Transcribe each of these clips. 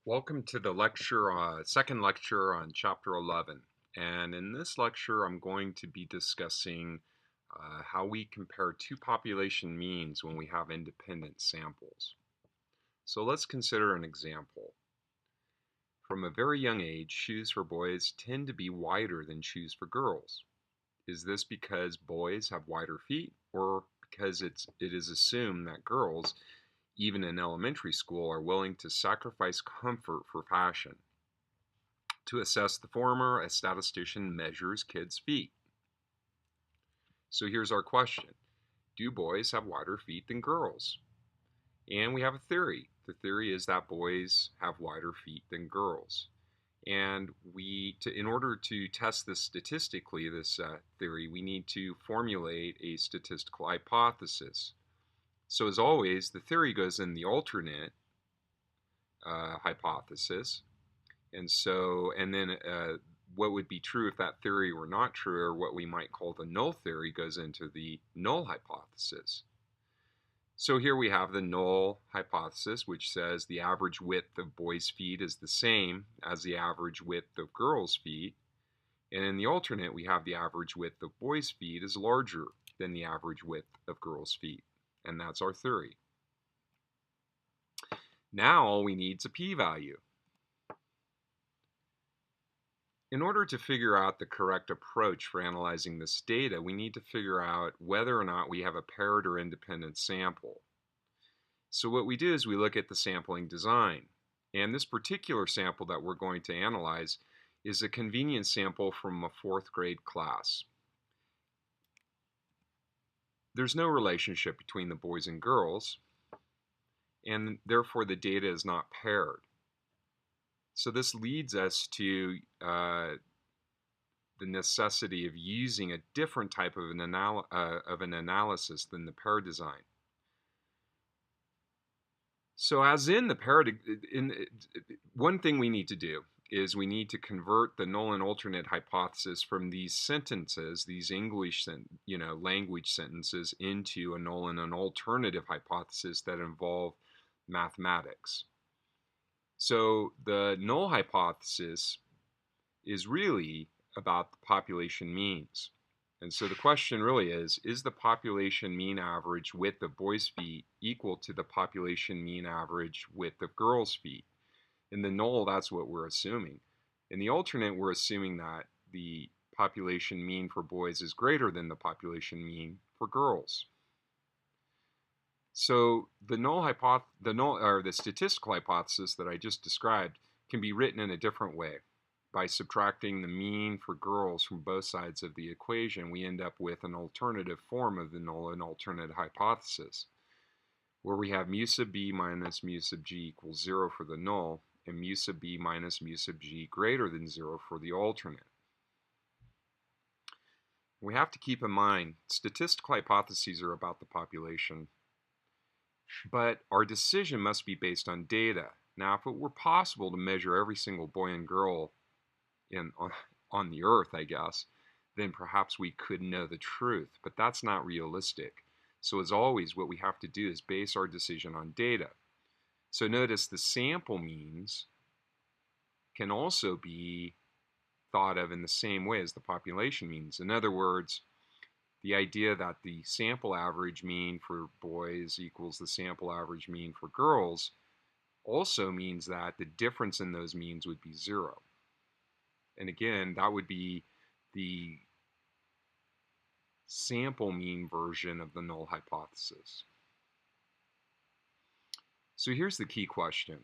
Welcome to the second lecture on Chapter 11. And in this lecture, I'm going to be discussing how we compare two population means when we have independent samples. So let's consider an example. From a very young age, shoes for boys tend to be wider than shoes for girls. Is this because boys have wider feet, or because it is assumed that girls, even in elementary school, are willing to sacrifice comfort for fashion? To assess the former, a statistician measures kids' feet. So here's our question. Do boys have wider feet than girls? And we have a theory. The theory is that boys have wider feet than girls. And in order to test this statistically, this theory, we need to formulate a statistical hypothesis. So as always, the theory goes in the alternate hypothesis. And then what would be true if that theory were not true, or what we might call the null theory, goes into the null hypothesis. So here we have the null hypothesis, which says the average width of boys' feet is the same as the average width of girls' feet. And in the alternate, we have the average width of boys' feet is larger than the average width of girls' feet. And that's our theory. Now all we need is a p-value. In order to figure out the correct approach for analyzing this data, we need to figure out whether or not we have a paired or independent sample. So what we do is we look at the sampling design. And this particular sample that we're going to analyze is a convenience sample from a 4th grade class. There's no relationship between the boys and girls, and therefore the data is not paired. So this leads us to the necessity of using a different type of an analysis than the pair design. So as in the pair, one thing we need to do is we need to convert the null and alternate hypothesis from these sentences, these English language sentences, into a null and an alternative hypothesis that involve mathematics. So the null hypothesis is really about the population means. And so the question really is the population mean average width of boys' feet equal to the population mean average width of girls' feet? In the null, that's what we're assuming. In the alternate, we're assuming that the population mean for boys is greater than the population mean for girls. So the statistical hypothesis that I just described can be written in a different way. By subtracting the mean for girls from both sides of the equation, we end up with an alternative form of the null and alternate hypothesis, where we have mu sub b minus mu sub g equals 0 for the null, and mu sub b minus mu sub g greater than 0 for the alternate. We have to keep in mind, statistical hypotheses are about the population, but our decision must be based on data. Now, if it were possible to measure every single boy and girl on the earth, I guess, then perhaps we could know the truth, but that's not realistic. So as always, what we have to do is base our decision on data. So notice the sample means can also be thought of in the same way as the population means. In other words, the idea that the sample average mean for boys equals the sample average mean for girls also means that the difference in those means would be 0. And again, that would be the sample mean version of the null hypothesis. So here's the key question.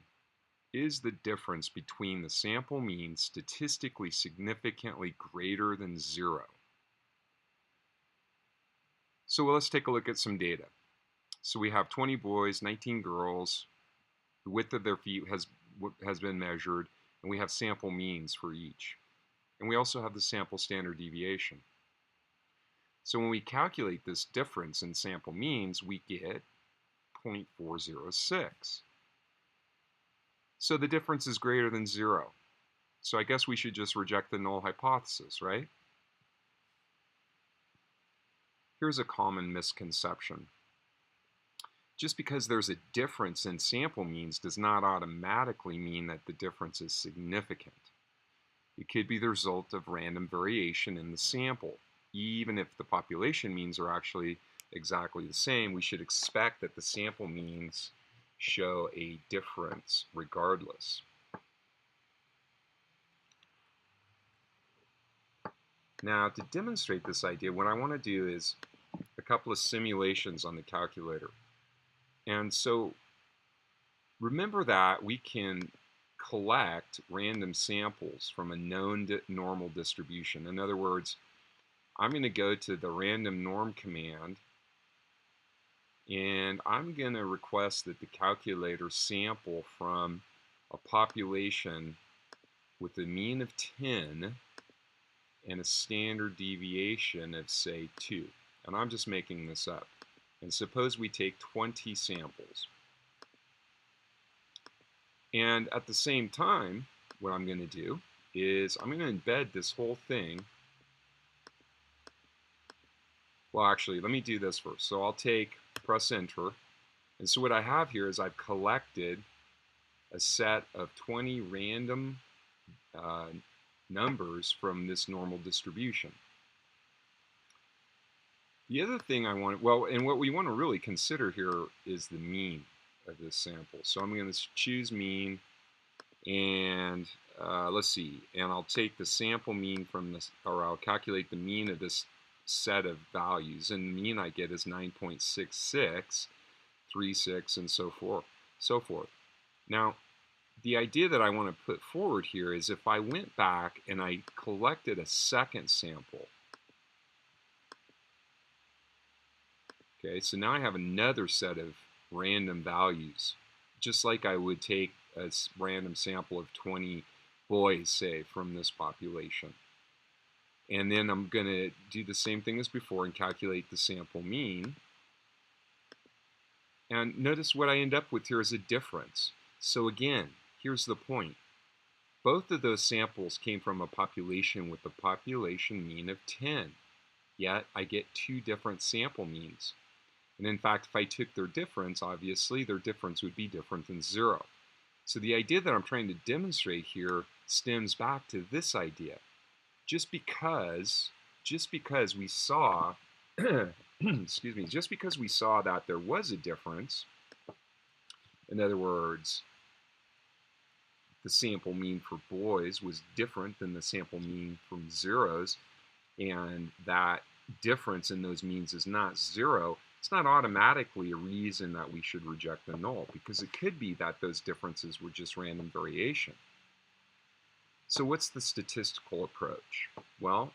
Is the difference between the sample means statistically significantly greater than 0? So let's take a look at some data. So we have 20 boys, 19 girls. The width of their feet has been measured, and we have sample means for each. And we also have the sample standard deviation. So when we calculate this difference in sample means, we get 0.406. So the difference is greater than 0. So I guess we should just reject the null hypothesis, right? Here's a common misconception. just because there's a difference in sample means does not automatically mean that the difference is significant. It could be the result of random variation in the sample. Even if the population means are actually exactly the same, we should expect that the sample means show a difference regardless. Now, to demonstrate this idea, what I want to do is a couple of simulations on the calculator. And so remember that we can collect random samples from a known normal distribution. In other words, I'm going to go to the random norm command, and I'm going to request that the calculator sample from a population with a mean of 10 and a standard deviation of, say, 2. And I'm just making this up. And suppose we take 20 samples. And at the same time, what I'm going to do is I'm going to embed this whole thing. Well, actually, let me do this first. So I'll press enter. And so what I have here is I've collected a set of 20 random numbers from this normal distribution. The other thing I want, well, and what we want to really consider here is the mean of this sample. So I'm going to choose mean, and let's see, and I'll take the sample mean from this, or I'll calculate the mean of this set of values, and the mean I get is 9.66, 36, and so forth. Now, the idea that I want to put forward here is if I went back and I collected a second sample, okay, so now I have another set of random values, just like I would take a random sample of 20 boys, say, from this population. And then I'm going to do the same thing as before and calculate the sample mean. And notice what I end up with here is a difference. So again, here's the point. Both of those samples came from a population with a population mean of 10. Yet I get two different sample means. And in fact, if I took their difference, obviously their difference would be different than 0. So the idea that I'm trying to demonstrate here stems back to this idea. Just because we saw, excuse me, just because we saw that there was a difference, in other words, the sample mean for boys was different than the sample mean from zeros, and that difference in those means is not 0, it's not automatically a reason that we should reject the null, because it could be that those differences were just random variation. So what's the statistical approach? Well,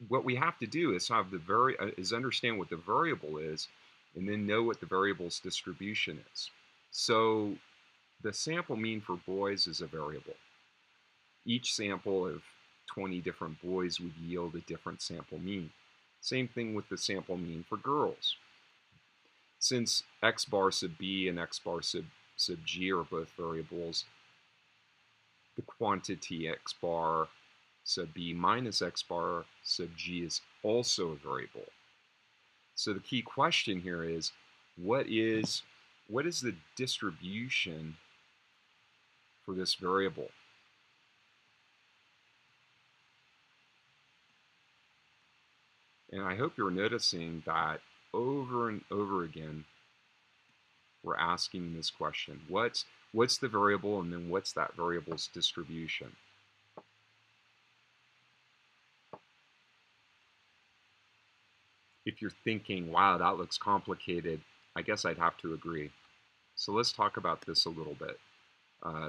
what we have to do is understand what the variable is, and then know what the variable's distribution is. So the sample mean for boys is a variable. Each sample of 20 different boys would yield a different sample mean. Same thing with the sample mean for girls. Since x bar sub b and x bar sub g are both variables, the quantity x bar sub b minus x bar sub g is also a variable. So the key question here is, what is the distribution for this variable? And I hope you're noticing that over and over again, we're asking this question. What's the variable, and then what's that variable's distribution? If you're thinking, wow, that looks complicated, I guess I'd have to agree. So let's talk about this a little bit,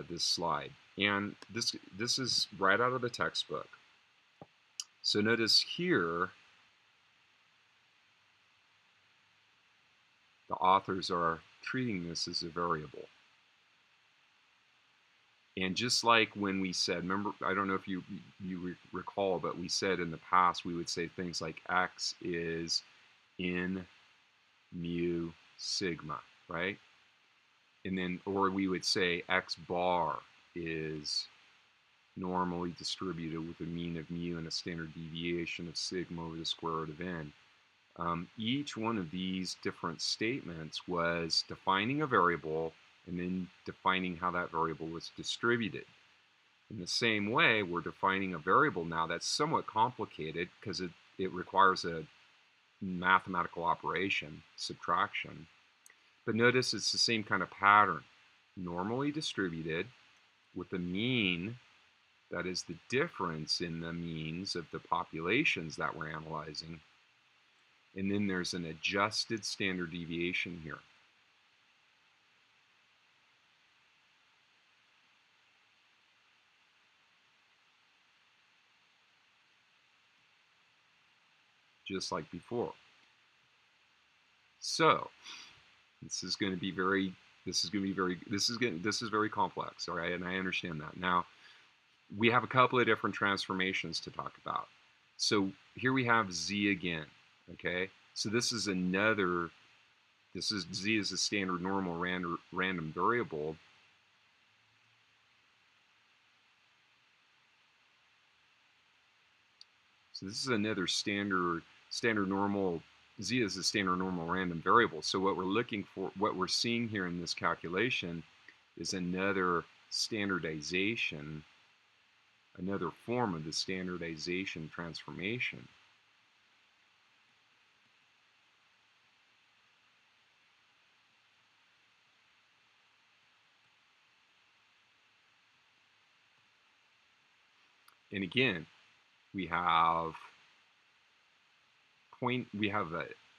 this slide. And this is right out of the textbook. So notice here, the authors are treating this as a variable. And just like when we said, remember, I don't know if you recall, but we said in the past we would say things like x is in mu sigma, right? And then, or we would say x bar is normally distributed with a mean of mu and a standard deviation of sigma over the square root of n. Each one of these different statements was defining a variable and then defining how that variable was distributed. In the same way, we're defining a variable now that's somewhat complicated because it requires a mathematical operation, subtraction. But notice it's the same kind of pattern. Normally distributed with a mean that is the difference in the means of the populations that we're analyzing. And then there's an adjusted standard deviation here. Just like before. So this is very complex, all right, and I understand that. Now we have a couple of different transformations to talk about. So here we have z again, okay? So this is z is a standard normal random variable. So this is another standard normal. Z is a standard normal random variable. So what we're seeing here in this calculation is another standardization, another form of the standardization transformation. And again, we have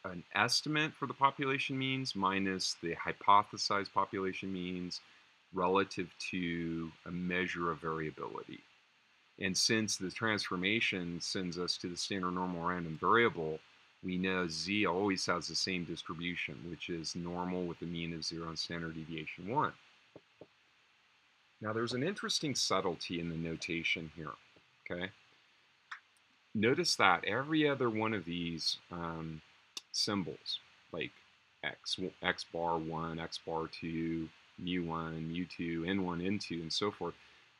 an estimate for the population means minus the hypothesized population means relative to a measure of variability. And since the transformation sends us to the standard normal random variable, we know z always has the same distribution, which is normal with a mean of 0 and standard deviation 1. Now there's an interesting subtlety in the notation here, okay? Notice that every other one of these symbols, like x bar 1, x bar 2, mu1, mu2, n1, n2, and so forth,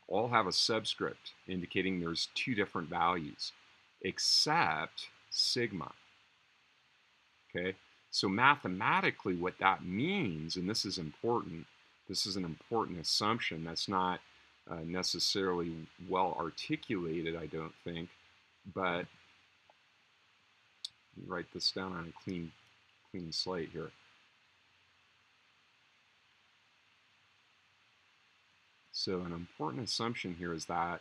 all have a subscript indicating there's two different values, except sigma. Okay, so mathematically what that means, and this is important, this is an important assumption that's not necessarily well articulated, I don't think, but write this down on a clean slate here. So an important assumption here is that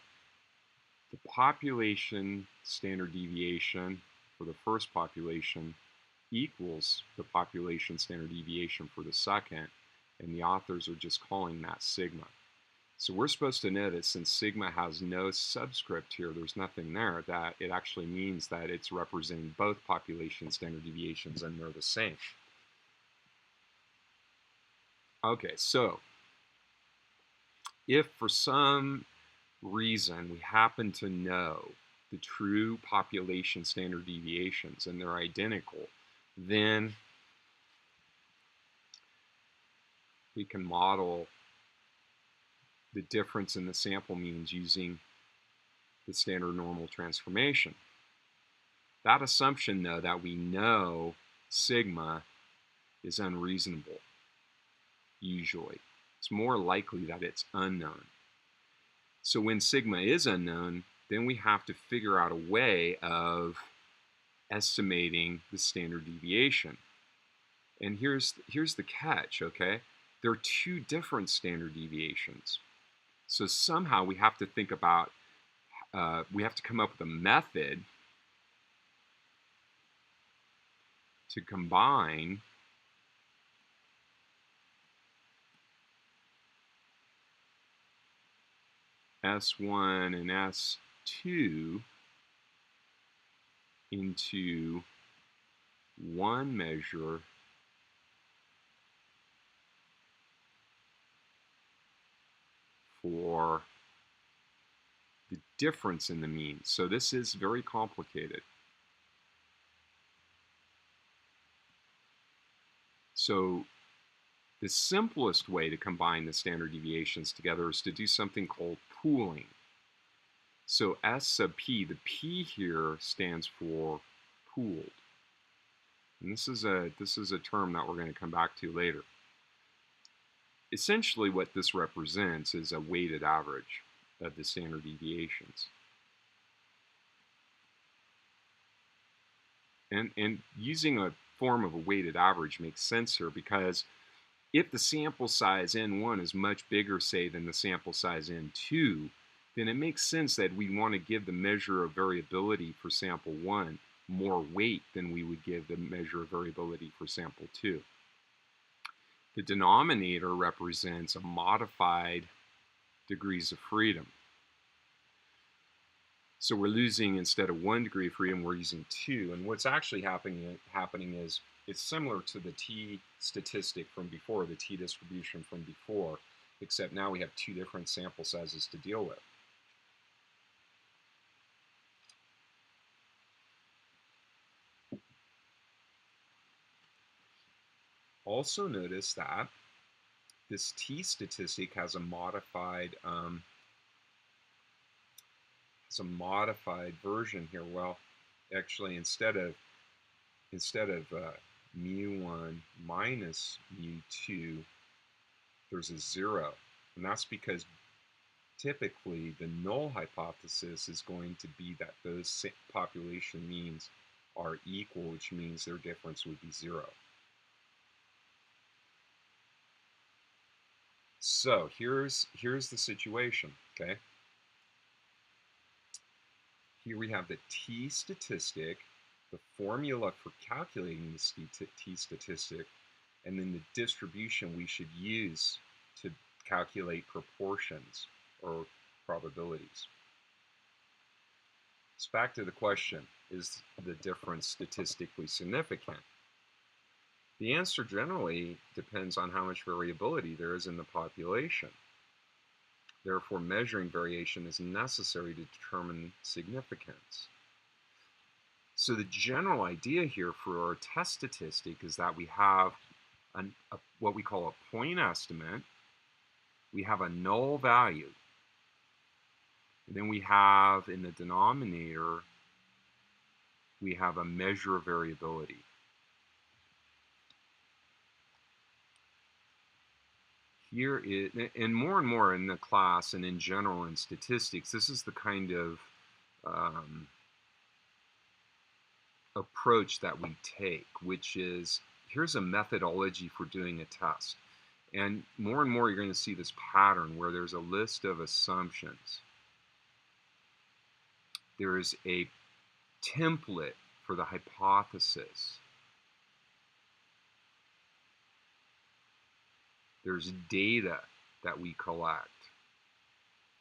the population standard deviation for the first population equals the population standard deviation for the second, and the authors are just calling that sigma. So we're supposed to know that since sigma has no subscript here, there's nothing there, that it actually means that it's representing both population standard deviations and they're the same. Okay, so if for some reason we happen to know the true population standard deviations and they're identical, then we can model the difference in the sample means using the standard normal transformation. That assumption, though, that we know sigma is unreasonable, usually. It's more likely that it's unknown. So when sigma is unknown, then we have to figure out a way of estimating the standard deviation. And here's the catch, okay? There are two different standard deviations. So somehow we have to think about, we have to come up with a method to combine S1 and S2 into one measure for the difference in the means. So this is very complicated. So the simplest way to combine the standard deviations together is to do something called pooling. So S sub p, the p here stands for pooled. And this is a term that we're going to come back to later. Essentially what this represents is a weighted average of the standard deviations. And using a form of a weighted average makes sense here, because if the sample size N1 is much bigger, say, than the sample size N2, then it makes sense that we want to give the measure of variability for sample 1 more weight than we would give the measure of variability for sample 2. The denominator represents a modified degrees of freedom. So we're losing, instead of 1 degree of freedom, we're using 2. And what's actually happening is it's similar to the t-statistic from before, the t-distribution from before, except now we have 2 different sample sizes to deal with. Also notice that this t-statistic has a modified version here. Well, actually, instead of mu1 minus mu2, there's a 0, and that's because typically the null hypothesis is going to be that those population means are equal, which means their difference would be 0. So here's the situation, okay? Here we have the t-statistic, the formula for calculating the t-statistic, and then the distribution we should use to calculate proportions or probabilities. So back to the question, is the difference statistically significant? The answer generally depends on how much variability there is in the population. Therefore, measuring variation is necessary to determine significance. So the general idea here for our test statistic is that we have what we call a point estimate, we have a null value, and then we have, in the denominator, we have a measure of variability. Here is, and more in the class and in general in statistics, this is the kind of approach that we take, which is, here's a methodology for doing a test. And more you're going to see this pattern where there's a list of assumptions. There is a template for the hypothesis. There's data that we collect.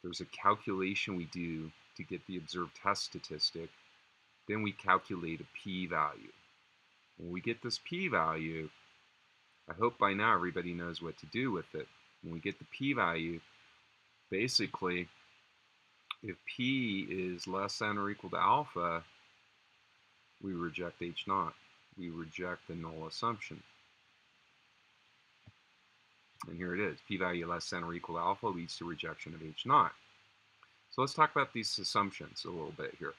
There's a calculation we do to get the observed test statistic. Then we calculate a p-value. When we get this p-value, I hope by now everybody knows what to do with it. When we get the p-value, basically, if p is less than or equal to alpha, we reject H0. We reject the null assumption. And here it is. P-value less than or equal to alpha leads to rejection of H0. So let's talk about these assumptions a little bit here.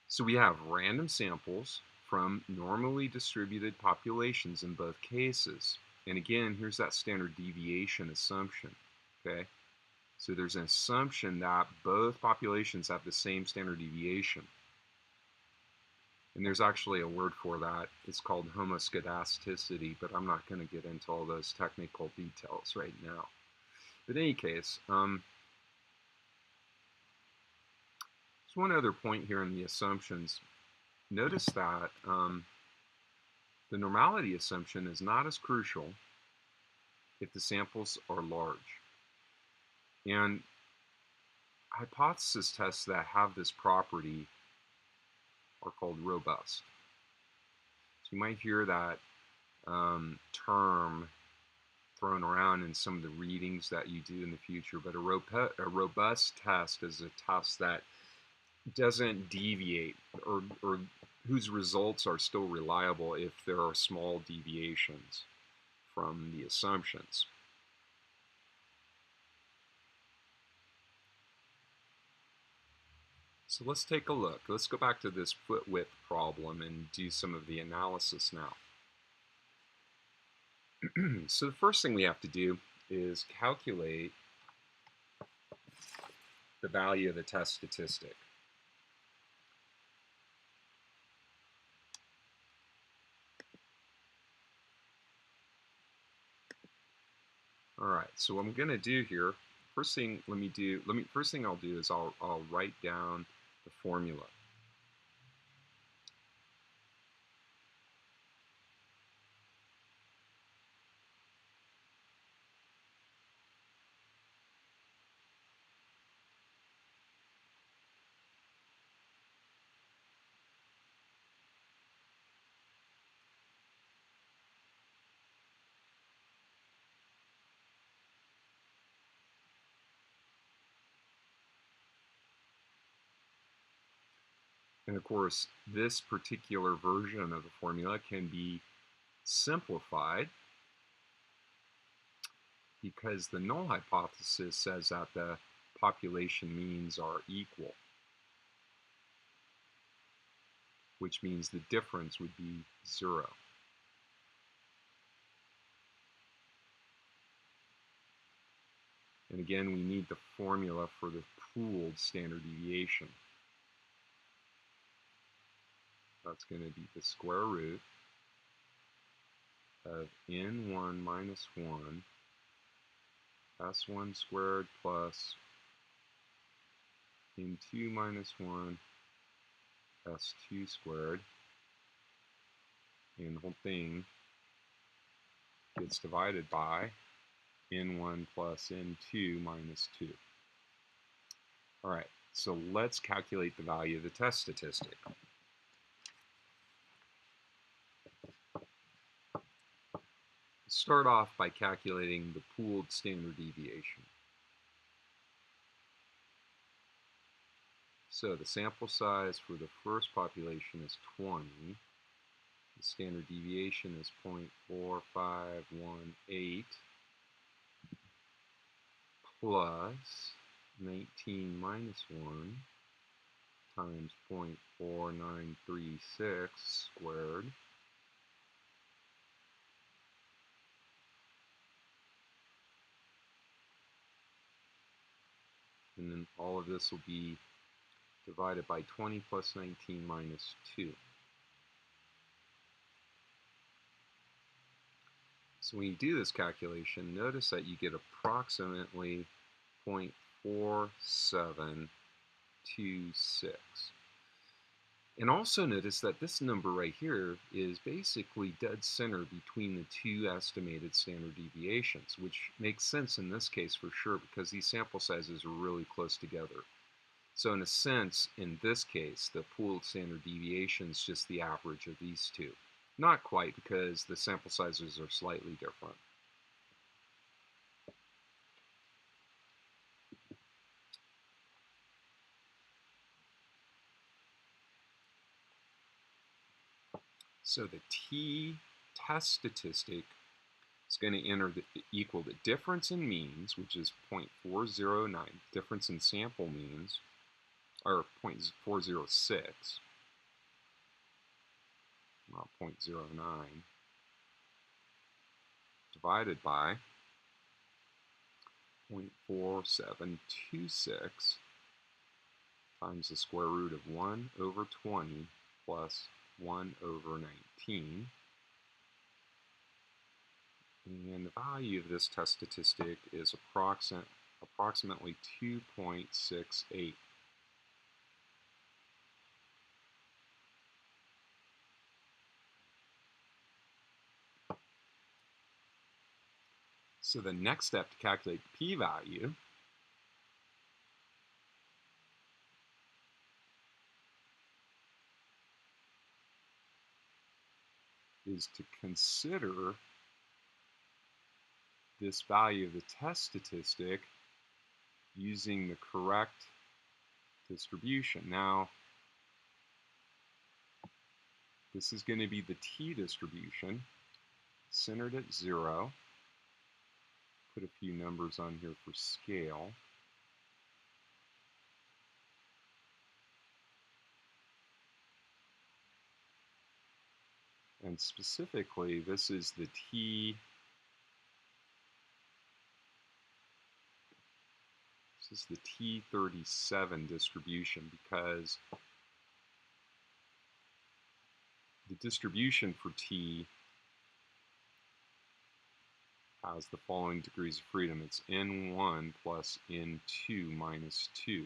So we have random samples from normally distributed populations in both cases. And again, here's that standard deviation assumption, okay? So there's an assumption that both populations have the same standard deviation. And there's actually a word for that. It's called homoscedasticity, but I'm not going to get into all those technical details right now. But in any case, there's one other point here in the assumptions. Notice that the normality assumption is not as crucial if the samples are large. And hypothesis tests that have this property are called robust. So you might hear that term thrown around in some of the readings that you do in the future, but a robust test is a test that doesn't deviate, or whose results are still reliable if there are small deviations from the assumptions. So let's take a look. Let's go back to this foot width problem and do some of the analysis now. So the first thing we have to do is calculate the value of the test statistic. All right, so what I'm going to do here, first thing I'll do is I'll write down the formula. And of course, this particular version of the formula can be simplified because the null hypothesis says that the population means are equal, which means the difference would be 0. And again, we need the formula for the pooled standard deviation. That's going to be the square root of n1 minus 1 s1 squared plus n2 minus 1 s2 squared, and the whole thing gets divided by n1 plus n2 minus 2. All right, so let's calculate the value of the test statistic. Start off by calculating the pooled standard deviation. So the sample size for the first population is 20. The standard deviation is 0.4518 plus 19 minus 1 times 0.4936 squared and then all of this will be divided by 20 plus 19 minus 2. So when you do this calculation, notice that you get approximately 0.4726. And also notice that this number right here is basically dead center between the two estimated standard deviations, which makes sense in this case for sure because these sample sizes are really close together. So in a sense, in this case, the pooled standard deviation is just the average of these two. Not quite, because the sample sizes are slightly different. So the t-test statistic is going to equal the difference in means, which is 0.409, difference in sample means, or 0.406, not 0.09, divided by 0.4726 times the square root of 1 over 20 plus 1 over 19. And the value of this test statistic is approximately 2.68. So the next step to calculate the p-value is to consider this value of the test statistic using the correct distribution. Now, this is going to be the t distribution, centered at 0. Put a few numbers on here for scale. And specifically, this is the t37 distribution, because the distribution for t has the following degrees of freedom. It's n1 plus n2 minus 2.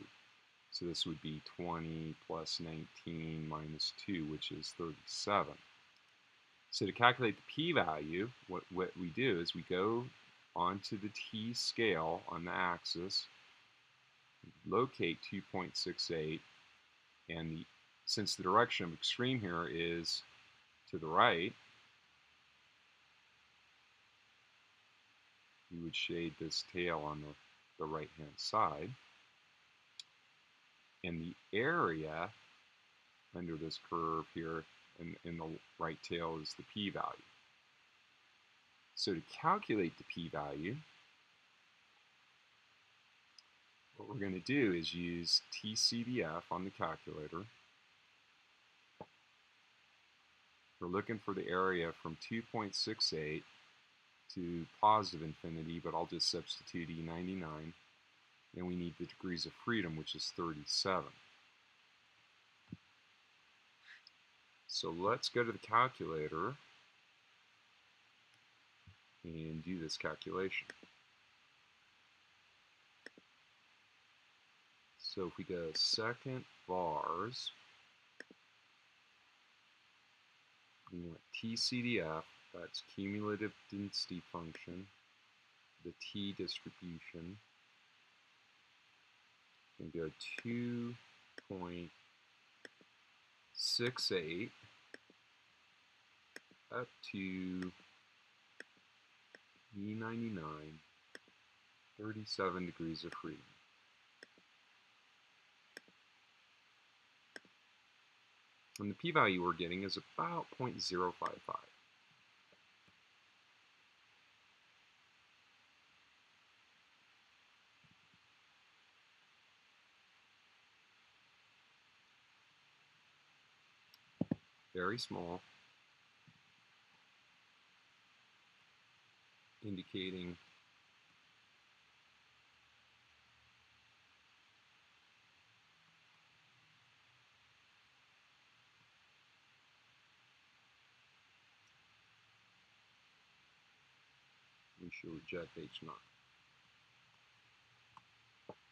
So this would be 20 plus 19 minus 2, which is 37. So to calculate the p-value, what we do is we go onto the t scale on the axis, locate 2.68, and since the direction of extreme here is to the right, we would shade this tail on the right-hand side. And the area under this curve here in the right tail is the p-value. So to calculate the p-value, what we're going to do is use t-CDF on the calculator. We're looking for the area from 2.68 to positive infinity, but I'll just substitute E99. And we need the degrees of freedom, which is 37. So let's go to the calculator and do this calculation. So if we go second vars, we want t-CDF, that's cumulative density function, the t distribution, and go 2.68 up to E99, 37 degrees of freedom. And the p-value we're getting is about 0.055. Very small, indicating we should reject H0.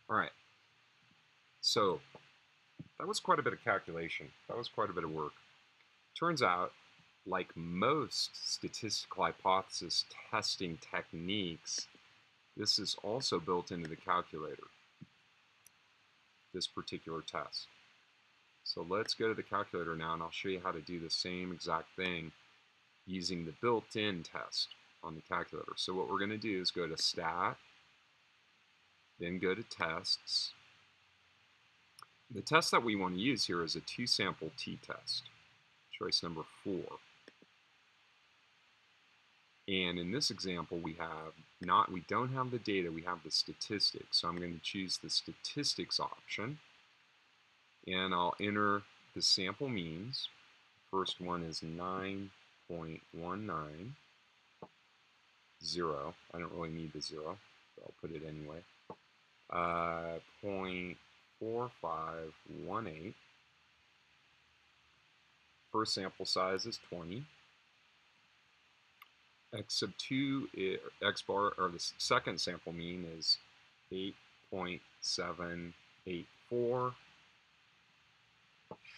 All right, so that was quite a bit of calculation. That was quite a bit of work. Turns out, like most statistical hypothesis testing techniques, this is also built into the calculator, this particular test. So let's go to the calculator now, and I'll show you how to do the same exact thing using the built-in test on the calculator. So what we're going to do is go to Stat, then go to Tests. The test that we want to use here is a two-sample t-test, choice number 4. And in this example, we don't have the data, we have the statistics. So I'm going to choose the statistics option, and I'll enter the sample means. First one is 9.19. 0. I don't really need the 0, but I'll put it anyway. 0.4518. First sample size is 20. X sub 2, X bar, or the second sample mean is 8.784.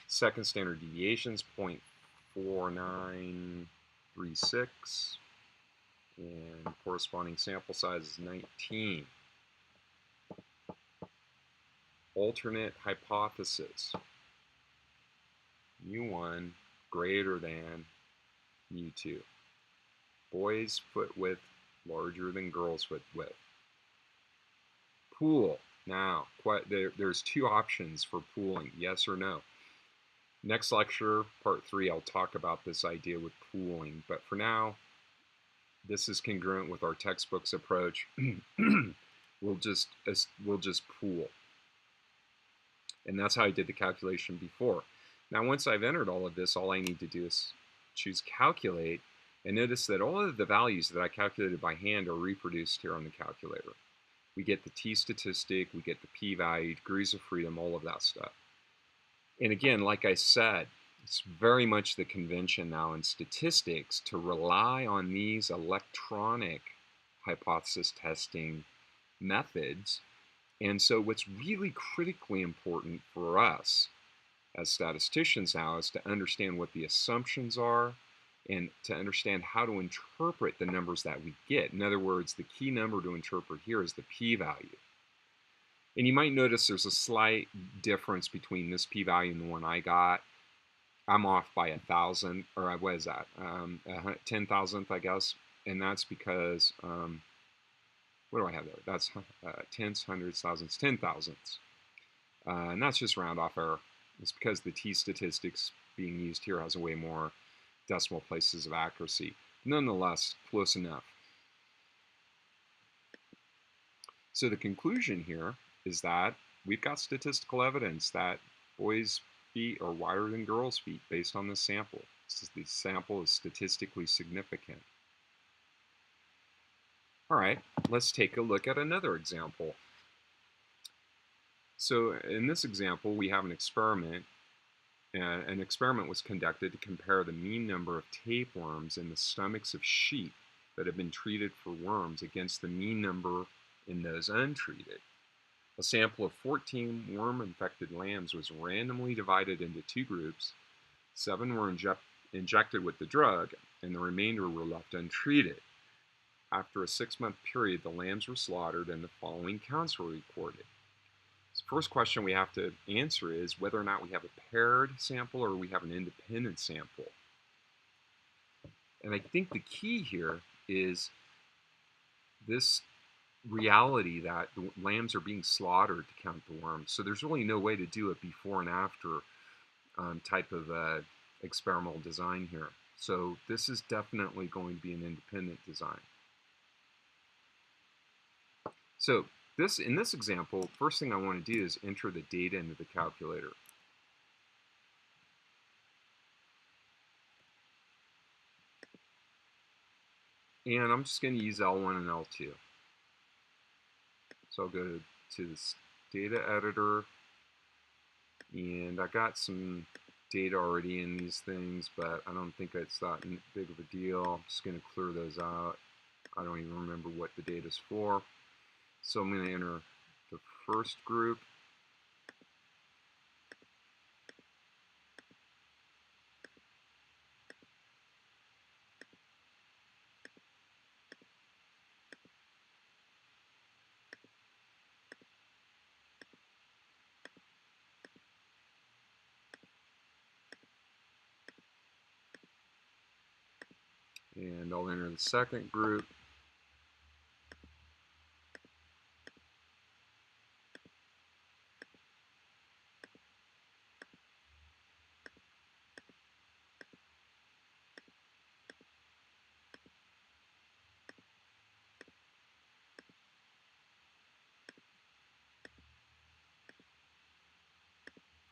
Second standard deviation is 0.4936. And corresponding sample size is 19. Alternate hypothesis. mu1 greater than mu2. Boys' foot width larger than girls' foot width. Pool. Now, there's two options for pooling, yes or no. Next lecture, part 3, I'll talk about this idea with pooling. But for now, this is congruent with our textbook's approach. we'll just pool. And that's how I did the calculation before. Now, once I've entered all of this, all I need to do is choose Calculate, and notice that all of the values that I calculated by hand are reproduced here on the calculator. We get the t-statistic, we get the p-value, degrees of freedom, all of that stuff. And again, like I said, it's very much the convention now in statistics to rely on these electronic hypothesis testing methods. And so what's really critically important for us as statisticians now is to understand what the assumptions are and to understand how to interpret the numbers that we get. In other words, the key number to interpret here is the p-value. And you might notice there's a slight difference between this p-value and the one I got. I'm off by 1,000, or what is that? 10,000th, I guess. And that's because, what do I have there? That's tenths, hundreds, thousandths, 10,000ths. And that's just round off error. It's because the t-statistics being used here has a way more decimal places of accuracy. Nonetheless, close enough. So the conclusion here is that we've got statistical evidence that boys' feet are wider than girls' feet based on this sample. The sample is statistically significant. All right, let's take a look at another example. So in this example, we have an experiment. An experiment was conducted to compare the mean number of tapeworms in the stomachs of sheep that have been treated for worms against the mean number in those untreated. A sample of 14 worm-infected lambs was randomly divided into two groups. 7 were injected with the drug, and the remainder were left untreated. After a 6-month period, the lambs were slaughtered, and the following counts were recorded. So the first question we have to answer is whether or not we have a paired sample or we have an independent sample. And I think the key here is this reality that the lambs are being slaughtered to count the worms. So there's really no way to do it before and after type of experimental design here. So this is definitely going to be an independent design. So in this example, first thing I want to do is enter the data into the calculator. And I'm just going to use L1 and L2. So I'll go to this data editor, and I got some data already in these things, but I don't think it's that big of a deal. I'm just going to clear those out. I don't even remember what the data is for. So I'm going to enter the first group. And I'll enter the second group.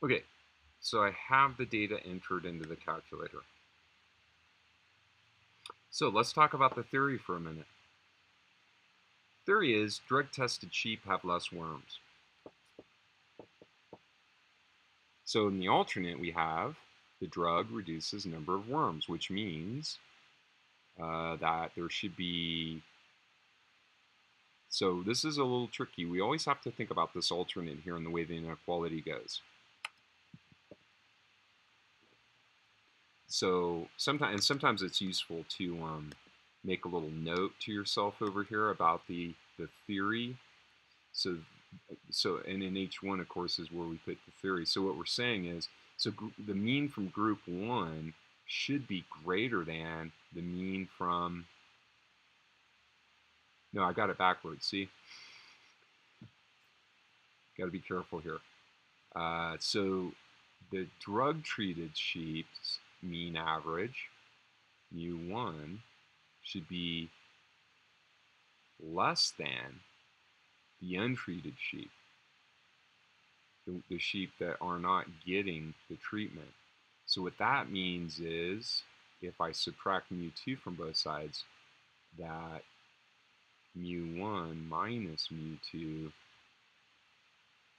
Okay, so I have the data entered into the calculator. So let's talk about the theory for a minute. Theory is drug-tested sheep have less worms. So in the alternate, we have the drug reduces number of worms, which means that there should be. So this is a little tricky. We always have to think about this alternate here and the way the inequality goes. So sometimes it's useful to make a little note to yourself over here about the theory. So and in H1, of course, is where we put the theory. So what we're saying is, so the mean from group 1 should be greater than the mean from, no, I got it backwards, see? Got to be careful here. So the drug-treated sheep's mean average, mu1, should be less than the untreated sheep, the sheep that are not getting the treatment. So what that means is if I subtract mu2 from both sides, that mu1 minus mu2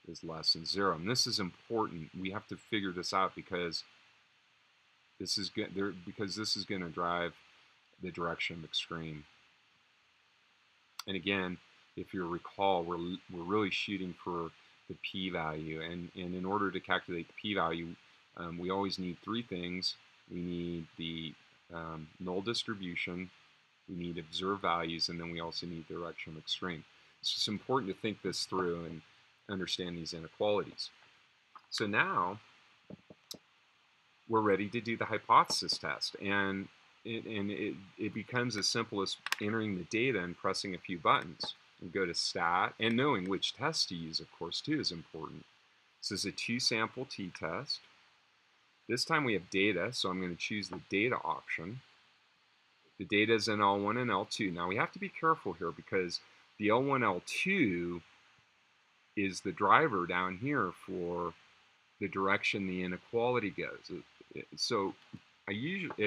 is less than 0. And this is important. We have to figure this out because this is going to drive the direction of extreme. And again, if you recall, we're really shooting for the p-value, and in order to calculate the p-value, we always need three things. We need the null distribution, we need observed values, and then we also need the direction of extreme. So it's important to think this through and understand these inequalities. So now we're ready to do the hypothesis test, and it becomes as simple as entering the data and pressing a few buttons. We go to stat, and knowing which test to use, of course, too, is important. This is a two-sample t-test. This time we have data, so I'm going to choose the data option. The data is in L1 and L2. Now we have to be careful here because the L1, L2 is the driver down here for the direction the inequality goes. So I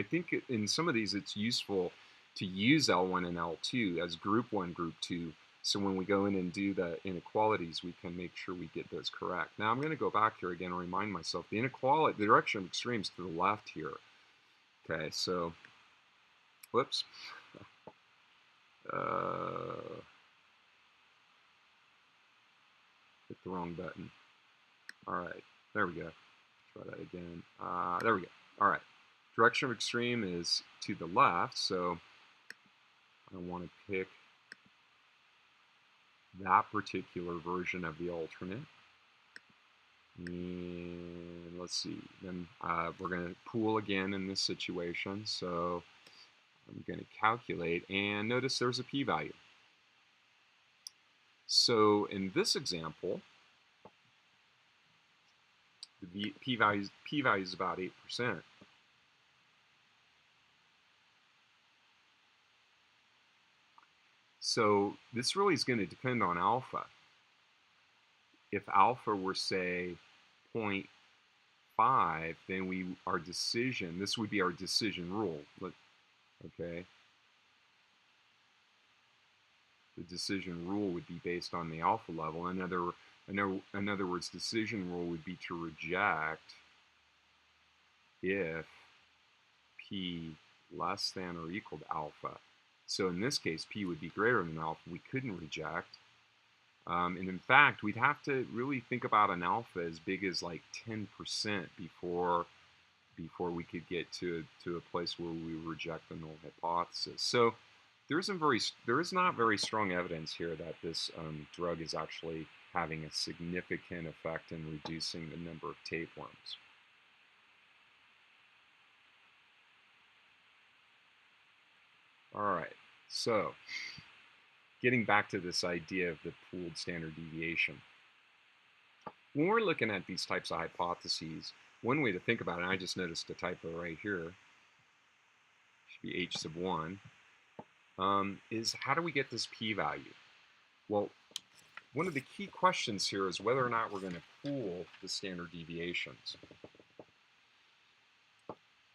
think in some of these it's useful to use L1 and L2 as group 1, group 2. So when we go in and do the inequalities, we can make sure we get those correct. Now I'm going to go back here again and remind myself the direction of extremes to the left here. Okay, so whoops. Hit the wrong button. All right, there we go. Try that again. There we go. All right, direction of extreme is to the left, so I want to pick that particular version of the alternate. And let's see, then we're going to pool again in this situation, so I'm going to calculate, and notice there's a p-value. So in this example, the p-value is about 8%. So this really is going to depend on alpha. If alpha were, say, 0.5, then this would be our decision rule. Okay. The decision rule would be based on the alpha level. In other words, decision rule would be to reject if p less than or equal to alpha. So in this case, p would be greater than alpha. We couldn't reject. And in fact, we'd have to really think about an alpha as big as like 10% before we could get to a place where we reject the null hypothesis. So there is not very strong evidence here that this drug is actually having a significant effect in reducing the number of tapeworms. All right, so getting back to this idea of the pooled standard deviation. When we're looking at these types of hypotheses, one way to think about it, and I just noticed a typo right here, should be h sub 1, is how do we get this p-value? Well, one of the key questions here is whether or not we're going to pool the standard deviations.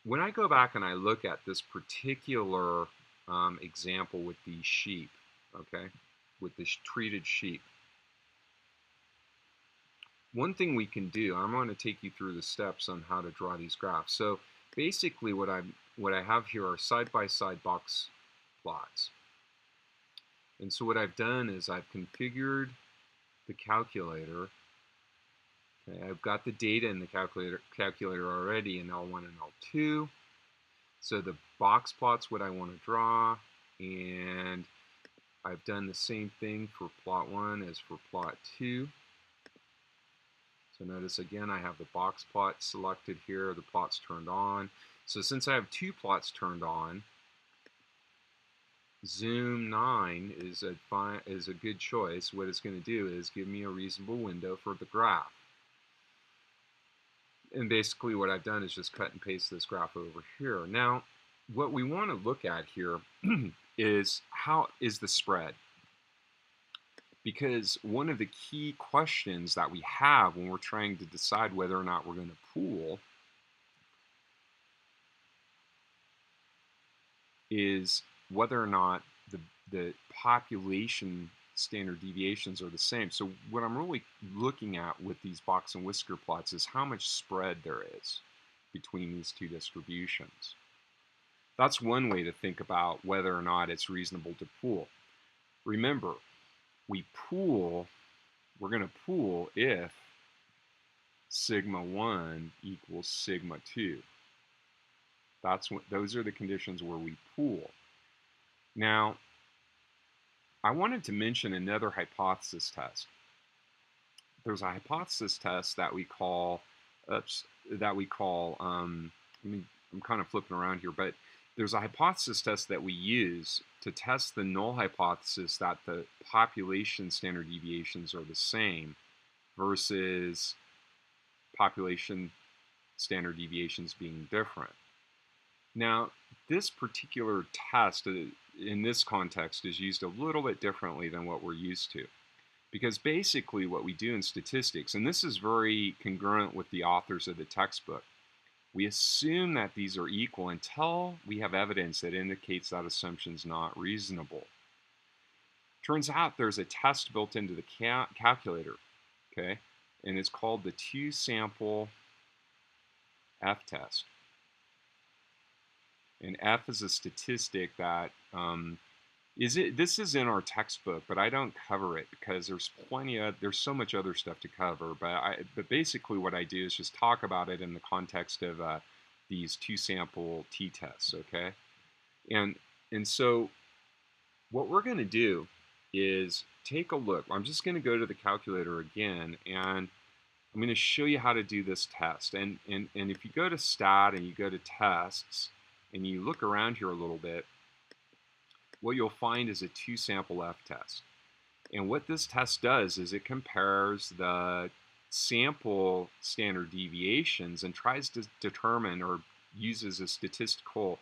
When I go back and I look at this particular example with these sheep, okay, with this treated sheep, one thing we can do, I'm going to take you through the steps on how to draw these graphs. So basically what I have here are side-by-side box plots. And so what I've done is I've configured the calculator. Okay, I've got the data in the calculator already in L1 and L2. So the box plot's what I want to draw, and I've done the same thing for plot 1 as for plot 2. So notice again I have the box plot selected here, the plot's turned on. So since I have two plots turned on, Zoom 9 is a good choice. What it's going to do is give me a reasonable window for the graph. And basically what I've done is just cut and paste this graph over here. Now, what we want to look at here is how is the spread. Because one of the key questions that we have when we're trying to decide whether or not we're going to pool is whether or not the population standard deviations are the same. So what I'm really looking at with these box and whisker plots is how much spread there is between these two distributions. That's one way to think about whether or not it's reasonable to pool. Remember, we're going to pool if sigma 1 equals sigma 2. Those are the conditions where we pool. Now, I wanted to mention another hypothesis test. There's a hypothesis test that we call, I'm kind of flipping around here, but there's a hypothesis test that we use to test the null hypothesis that the population standard deviations are the same versus population standard deviations being different. Now, this particular test in this context is used a little bit differently than what we're used to. Because basically what we do in statistics, and this is very congruent with the authors of the textbook, we assume that these are equal until we have evidence that indicates that assumption is not reasonable. Turns out there's a test built into the calculator, okay? And it's called the two-sample f-test. And f is a statistic that this is in our textbook, but I don't cover it because there's so much other stuff to cover. But basically what I do is just talk about it in the context of these two-sample t-tests, okay? And so what we're going to do is take a look. I'm just going to go to the calculator again, and I'm going to show you how to do this test. And if you go to Stat and you go to Tests and you look around here a little bit, what you'll find is a two-sample f-test. And what this test does is it compares the sample standard deviations and tries to determine or uses a statistical,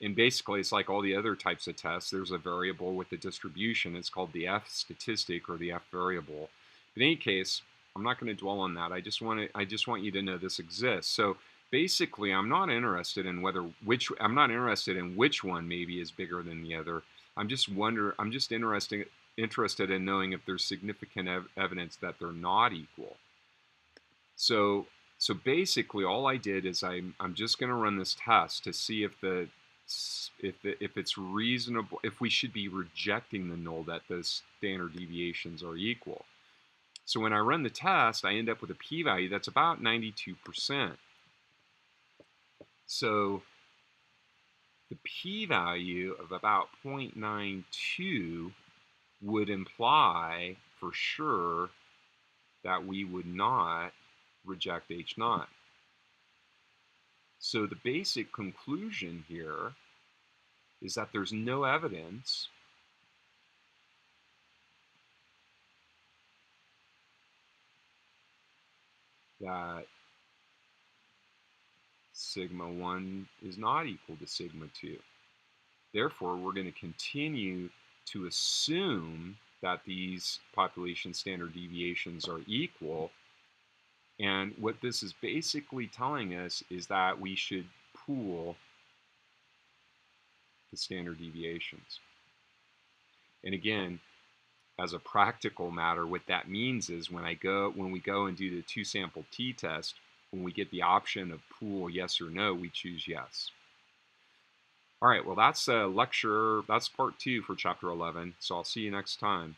and basically it's like all the other types of tests. There's a variable with the distribution. It's called the f-statistic or the f-variable. In any case, I'm not going to dwell on that. I just want you to know this exists. So basically, I'm not interested in which one maybe is bigger than the other. I'm just interested in knowing if there's significant evidence that they're not equal. So basically, all I did is I'm just going to run this test to see if it's reasonable, if we should be rejecting the null that the standard deviations are equal. So when I run the test, I end up with a p-value that's about 92%. So the p-value of about 0.92 would imply for sure that we would not reject H0. So the basic conclusion here is that there's no evidence that sigma 1 is not equal to sigma 2. Therefore, we're going to continue to assume that these population standard deviations are equal. And what this is basically telling us is that we should pool the standard deviations. And again, as a practical matter, what that means is when we go and do the two-sample t-test, when we get the option of pool yes or no, we choose yes. All right, well, that's part 2 for Chapter 11, so I'll see you next time.